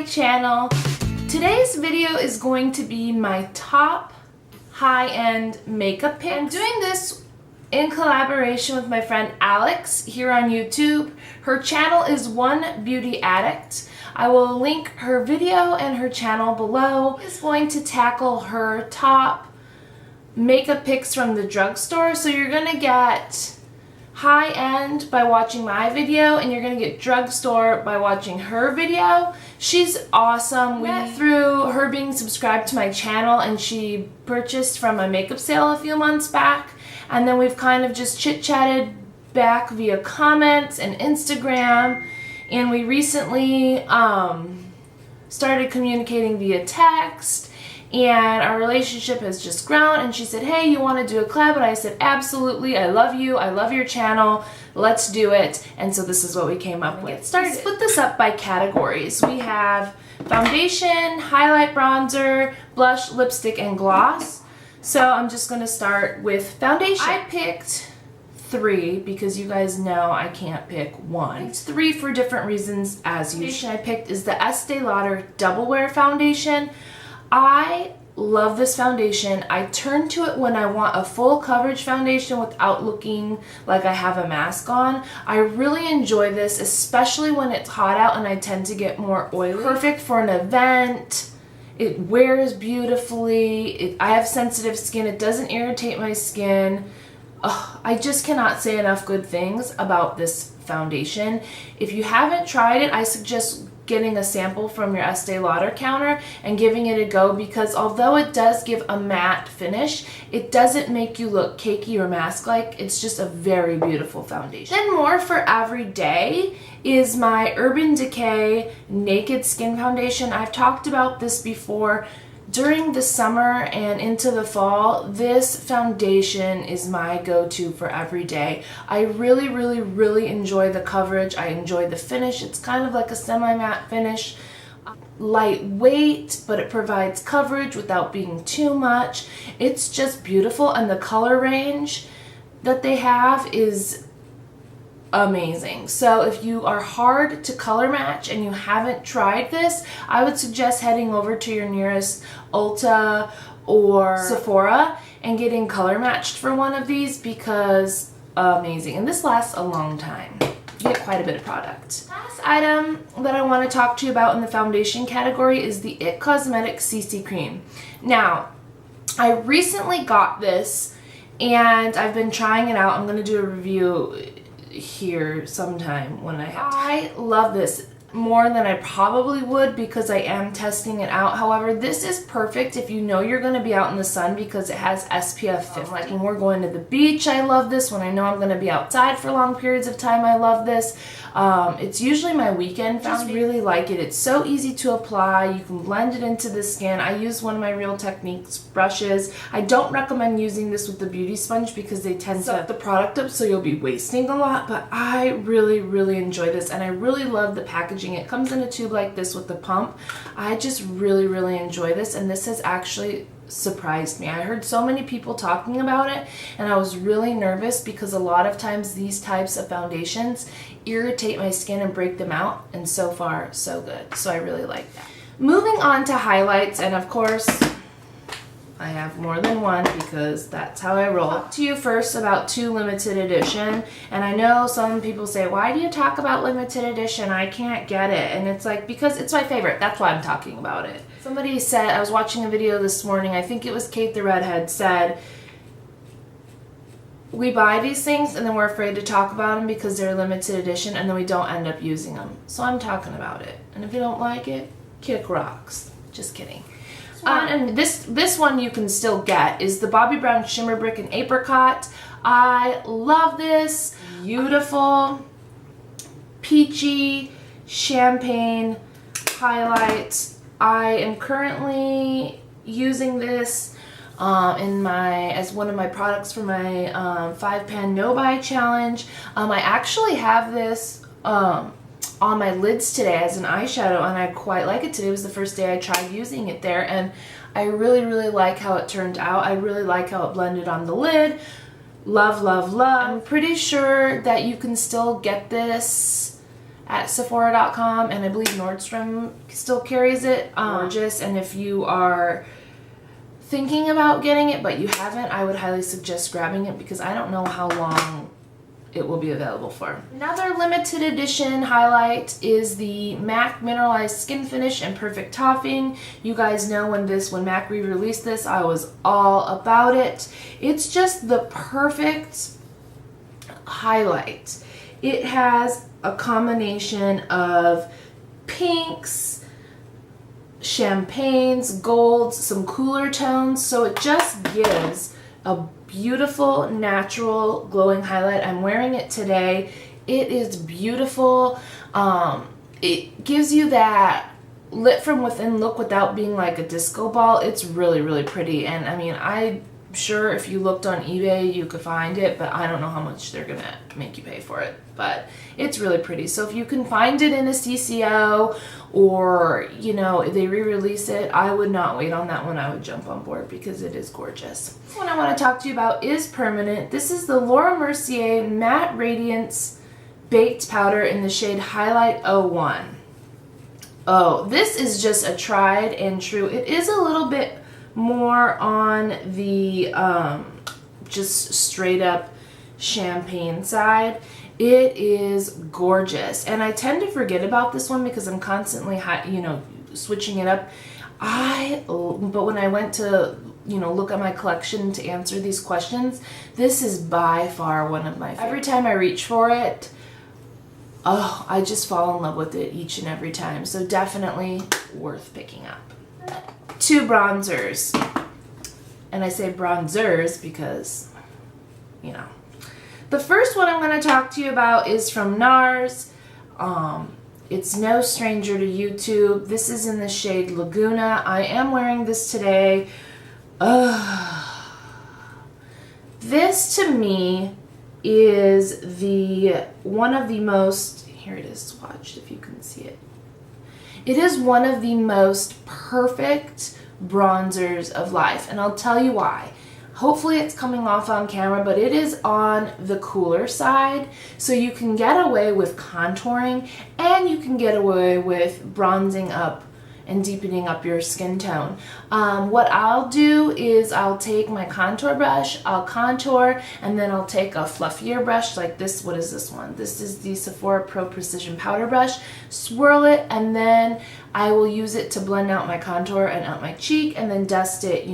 channel. Today's video is going to be my top high-end makeup pick. I'm doing this in collaboration with my friend Alex here on YouTube. Her channel is OneBeautyAddict. I will link her video and her channel below. She's going to tackle her top makeup picks from the drugstore. So you're gonna get high-end by watching my video, and you're gonna get drugstore by watching her video. She's awesome. We went through her being subscribed to my channel, and she purchased from a makeup sale a few months back, and then we've kind of just chit-chatted back via comments and Instagram, and we recently started communicating via text, and our relationship has just grown. And she said, hey, you want to do a collab? And I said, absolutely. I love you. I love your channel. Let's do it. And so this is what we came up with. Started. Split this up by categories. We have foundation, highlight, bronzer, blush, lipstick, and gloss. So I'm just going to start with foundation. I picked 3 because you guys know I can't pick one. It's 3 for different reasons as usual. I picked is the Estee Lauder Double Wear Foundation. I love this foundation. I turn to it when I want a full coverage foundation without looking like I have a mask on. I really enjoy this, especially when it's hot out and I tend to get more oily. Perfect for an event. It wears beautifully. I have sensitive skin. It doesn't irritate my skin. I just cannot say enough good things about this foundation. If you haven't tried it, I suggest getting a sample from your Estee Lauder counter and giving it a go, because although it does give a matte finish, it doesn't make you look cakey or mask-like. It's just a very beautiful foundation. Then more for everyday is my Urban Decay Naked Skin Foundation. I've talked about this before. During the summer and into the fall, this foundation is my go-to for every day. I really enjoy the coverage. I enjoy the finish. It's kind of like a semi-matte finish. Lightweight, but it provides coverage without being too much. It's just beautiful, and the color range that they have is amazing. So if you are hard to color match and you haven't tried this, I would suggest heading over to your nearest Ulta or Sephora and getting color matched for one of these, because amazing. And this lasts a long time. You get quite a bit of product. Last item that I want to talk to you about in the foundation category is the IT Cosmetics CC Cream. Now, I recently got this and I've been trying it out. I'm going to do a review here sometime when I have time. I love this more than I probably would because I am testing it out. However, this is perfect if you know you're going to be out in the sun because it has SPF 50. Like when we're going to the beach, I love this. When I know I'm going to be outside for long periods of time, I love this. It's usually my weekend foundation. I really like it. It's so easy to apply. You can blend it into the skin. I use one of my Real Techniques brushes. I don't recommend using this with the beauty sponge because they tend to suck the product up, so you'll be wasting a lot, but I really enjoy this, and I really love the packaging. It comes in a tube like this with the pump. I just really enjoy this, and this has actually surprised me. I heard so many people talking about it, and I was really nervous because a lot of times these types of foundations irritate my skin and break them out, and so far so good. So I really like that. Moving on to highlights, and of course I have more than one because that's how I roll. I'll talk to you first about 2 limited edition, and I know some people say, why do you talk about limited edition? I can't get it. And it's like, because it's my favorite. That's why I'm talking about it. Somebody said, I was watching a video this morning, I think it was Kate the Redhead, said, we buy these things and then we're afraid to talk about them because they're limited edition, and then we don't end up using them. So I'm talking about it. And if you don't like it, kick rocks. Just kidding. And this one you can still get is the Bobbi Brown Shimmer Brick and Apricot. I love this. Beautiful, peachy, champagne highlight. I am currently using this as one of my products for my 5-pan no-buy challenge. I actually have this on my lids today as an eyeshadow, and I quite like it. Today was the first day I tried using it there, and I really like how it turned out. I really like how it blended on the lid. Love. I'm pretty sure that you can still get this at Sephora.com, and I believe Nordstrom still carries it. Gorgeous, and if you are thinking about getting it but you haven't, I would highly suggest grabbing it because I don't know how long it will be available for. Another limited edition highlight is the MAC Mineralized Skin Finish and Perfect Topping. You guys know when MAC re-released this, I was all about it. It's just the perfect highlight. It has a combination of pinks, champagnes, golds, some cooler tones, so it just gives a beautiful, natural, glowing highlight. I'm wearing it today. It is beautiful. It gives you that lit from within look without being like a disco ball. It's really, really pretty, and I mean, I'm sure if you looked on eBay you could find it, but I don't know how much they're gonna make you pay for it, but it's really pretty. So if you can find it in a CCO, or you know, they re-release it, I would not wait on that one. I would jump on board because it is gorgeous. This one I want to talk to you about is permanent. This is the Laura Mercier Matte Radiance Baked Powder in the shade Highlight 01. Oh, this is just a tried and true. It is a little bit more on the just straight up champagne side. It is gorgeous, and I tend to forget about this one because I'm constantly switching it up. But when I went to look at my collection to answer these questions, this is by far one of my favorites. Every time I reach for it, oh, I just fall in love with it each and every time. So definitely worth picking up. Two bronzers, and I say bronzers because, you know. The first one I'm going to talk to you about is from Nars. It's no stranger to YouTube. This is in the shade Laguna. I am wearing this today. This to me is one of the most, here it is swatched if you can see it. It is one of the most perfect bronzers of life, and I'll tell you why. Hopefully it's coming off on camera, but it is on the cooler side, so you can get away with contouring and you can get away with bronzing up and deepening up your skin tone. What I'll do is I'll take my contour brush, I'll contour, and then I'll take a fluffier brush like this. What is this one? This is the Sephora Pro Precision Powder Brush. Swirl it, and then I will use it to blend out my contour and out my cheek, and then dust it,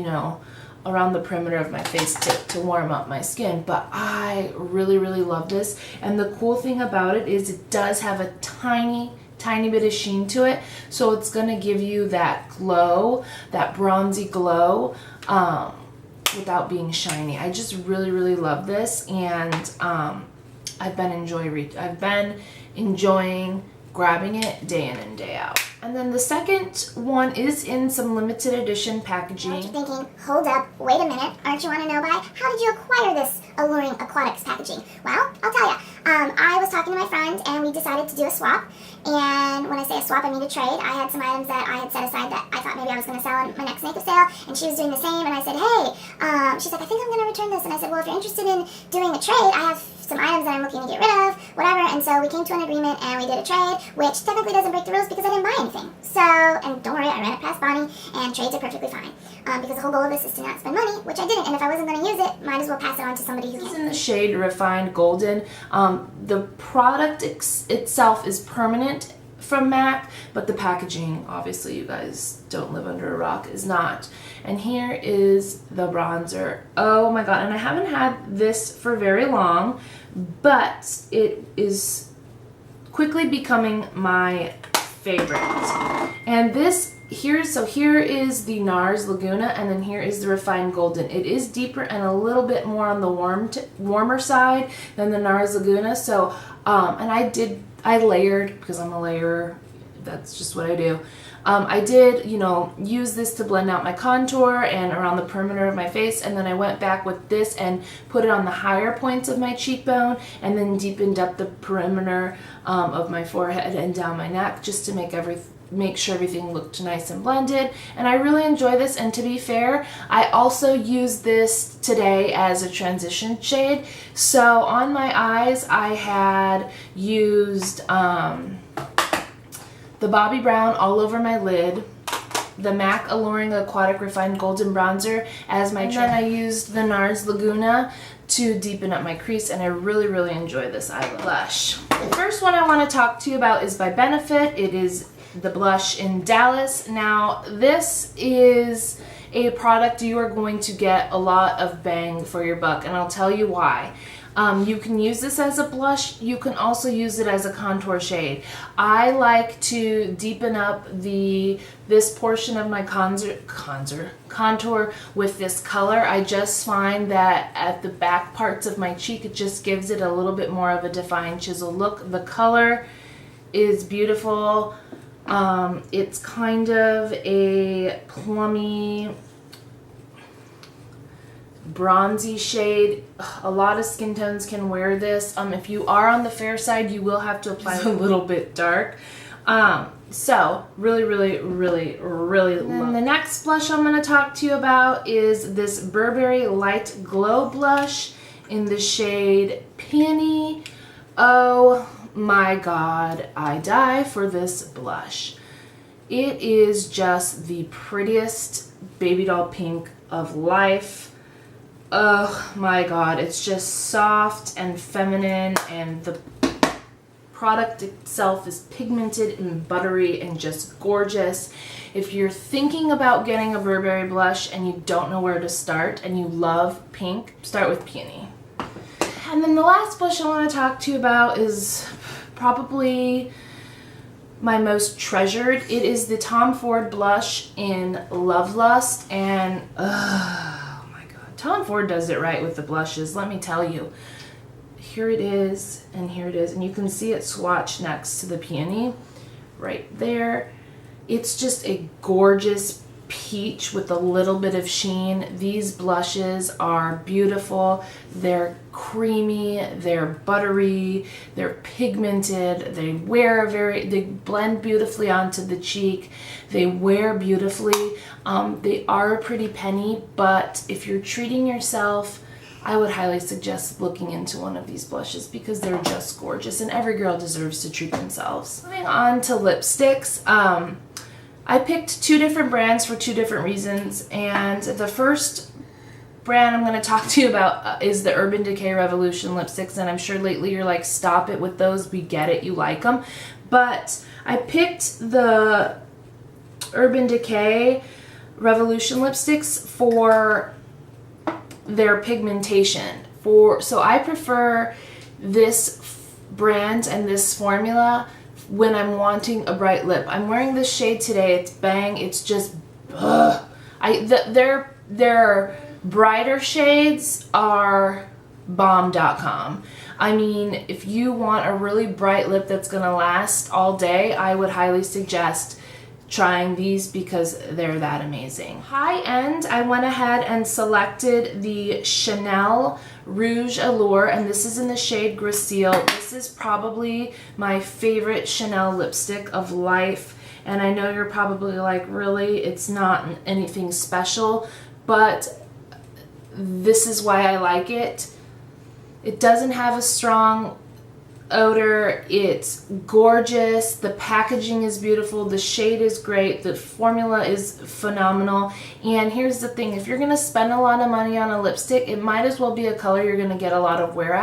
around the perimeter of my face to warm up my skin. But I really, really love this, and the cool thing about it is it does have a tiny bit of sheen to it, so it's gonna give you that glow, that bronzy glow, without being shiny. I just really, really love this, and I've been enjoying grabbing it day in and day out. And then the second one is in some limited edition packaging. You're thinking, hold up, wait a minute, aren't you want to know by? How did you acquire this alluring aquatics packaging? Well, I'll tell you. I was talking to my friend and we decided to do a swap. And when I say a swap, I mean a trade. I had some items that I had set aside that I thought maybe I was going to sell in my next makeup sale, and she was doing the same, and I said, hey, she's like, I think I'm going to return this. And I said, well, if you're interested in doing a trade, I have some items that I'm looking to get rid of, whatever. And so we came to an agreement and we did a trade, which technically doesn't break the rules because I didn't buy anything. So, and don't worry, I ran it past Bonnie, and trades are perfectly fine. Because the whole goal of this is to not spend money, which I didn't, and if I wasn't going to use it, might as well pass it on to somebody who can. This is in the shade Refined Golden. The product itself is permanent from MAC, but the packaging, obviously you guys don't live under a rock, is not. And here is the bronzer. Oh my god, and I haven't had this for very long, but it is quickly becoming my favorite. And this here is the Nars Laguna, and then here is the Refined Golden. It is deeper and a little bit more on the warmer side than the Nars Laguna. So and I layered because I'm a layerer. That's just what I do. I did, use this to blend out my contour and around the perimeter of my face, and then I went back with this and put it on the higher points of my cheekbone, and then deepened up the perimeter of my forehead and down my neck, just to make sure everything looked nice and blended. And I really enjoy this, and to be fair, I also used this today as a transition shade. So on my eyes I had used the Bobbi Brown all over my lid, the MAC Alluring Aquatic Refined Golden Bronzer as my trim. And then I used the Nars Laguna to deepen up my crease, and I really, really enjoy this eye blush. The first one I want to talk to you about is by Benefit. It is the blush in Dallas. Now, this is a product you are going to get a lot of bang for your buck, and I'll tell you why. You can use this as a blush. You can also use it as a contour shade. I like to deepen up this portion of my contour with this color. I just find that at the back parts of my cheek, it just gives it a little bit more of a defined chisel look. The color is beautiful. It's kind of a plummy, bronzy shade. A lot of skin tones can wear this. If you are on the fair side, you will have to apply a little bit dark. So really, really, really, really love. And the next blush I'm going to talk to you about is this Burberry Light Glow Blush in the shade Peony. Oh my god, I die for this blush. It is just the prettiest baby doll pink of life. Oh my god, it's just soft and feminine, and the product itself is pigmented and buttery and just gorgeous. If you're thinking about getting a Burberry blush and you don't know where to start and you love pink, start with Peony. And then the last blush I want to talk to you about is probably my most treasured. It is the Tom Ford blush in Love Lust, and Tom Ford does it right with the blushes, let me tell you. Here it is, and here it is, and you can see it swatched next to the Peony right there. It's just a gorgeous peach with a little bit of sheen. These blushes are beautiful. They're creamy, they're buttery, they're pigmented, they blend beautifully onto the cheek, they wear beautifully. They are a pretty penny, but if you're treating yourself, I would highly suggest looking into one of these blushes because they're just gorgeous, and every girl deserves to treat themselves. Moving on to lipsticks. I picked two different brands for two different reasons, and the first brand I'm going to talk to you about is the Urban Decay Revolution lipsticks, and I'm sure lately you're like, stop it with those, we get it, you like them. But I picked the Urban Decay Revolution lipsticks for their pigmentation. So I prefer this brand and this formula when I'm wanting a bright lip. I'm wearing this shade today. It's bang. It's just their brighter shades are bomb.com. I mean, if you want a really bright lip that's gonna last all day, I would highly suggest trying these because they're that amazing. High end, I went ahead and selected the Chanel Rouge Allure, and this is in the shade Gracile. This is probably my favorite Chanel lipstick of life, and I know you're probably like, really? It's not anything special, but this is why I like it. It doesn't have a strong odor. It's gorgeous. The packaging is beautiful. The shade is great. The formula is phenomenal. And here's the thing, if you're going to spend a lot of money on a lipstick, it might as well be a color you're going to get a lot of wear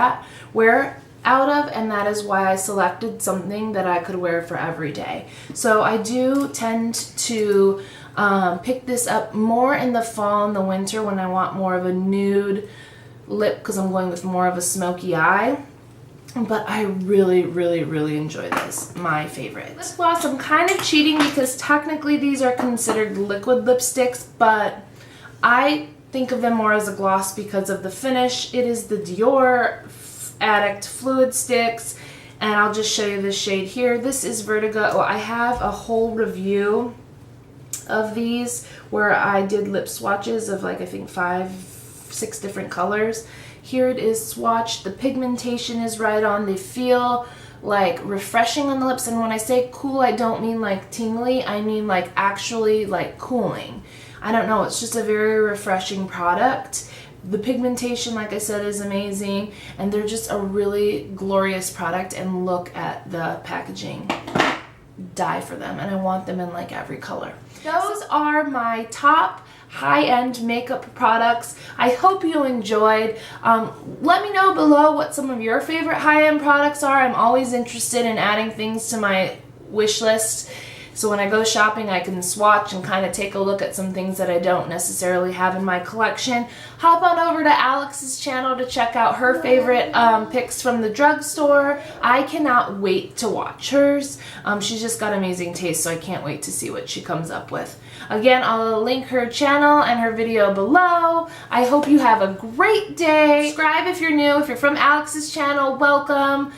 out of, and that is why I selected something that I could wear for every day. So I do tend to pick this up more in the fall and the winter when I want more of a nude lip because I'm going with more of a smoky eye. But I really, really, really enjoy this. My favorite. Lip gloss, I'm kind of cheating because technically these are considered liquid lipsticks, but I think of them more as a gloss because of the finish. It is the Dior Addict Fluid Sticks, and I'll just show you the shade here. This is Vertigo. Well, I have a whole review of these where I did lip swatches of like, I think 5-6 different colors. Here it is swatched. The pigmentation is right on. They feel like refreshing on the lips, and when I say cool, I don't mean like tingly. I mean like actually like cooling. I don't know. It's just a very refreshing product. The pigmentation, like I said, is amazing, and they're just a really glorious product, and look at the packaging. die for them, and I want them in like every color. Those are my top high-end makeup products. I hope you enjoyed. Let me know below what some of your favorite high-end products are. I'm always interested in adding things to my wish list, so when I go shopping I can swatch and kind of take a look at some things that I don't necessarily have in my collection. Hop on over to Alex's channel to check out her favorite picks from the drugstore. I cannot wait to watch hers. She's just got amazing taste, so I can't wait to see what she comes up with. Again, I'll link her channel and her video below. I hope you have a great day. Subscribe if you're new. If you're from Alex's channel, welcome.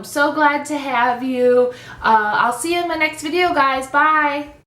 So glad to have you. I'll see you in my next video, guys. Bye.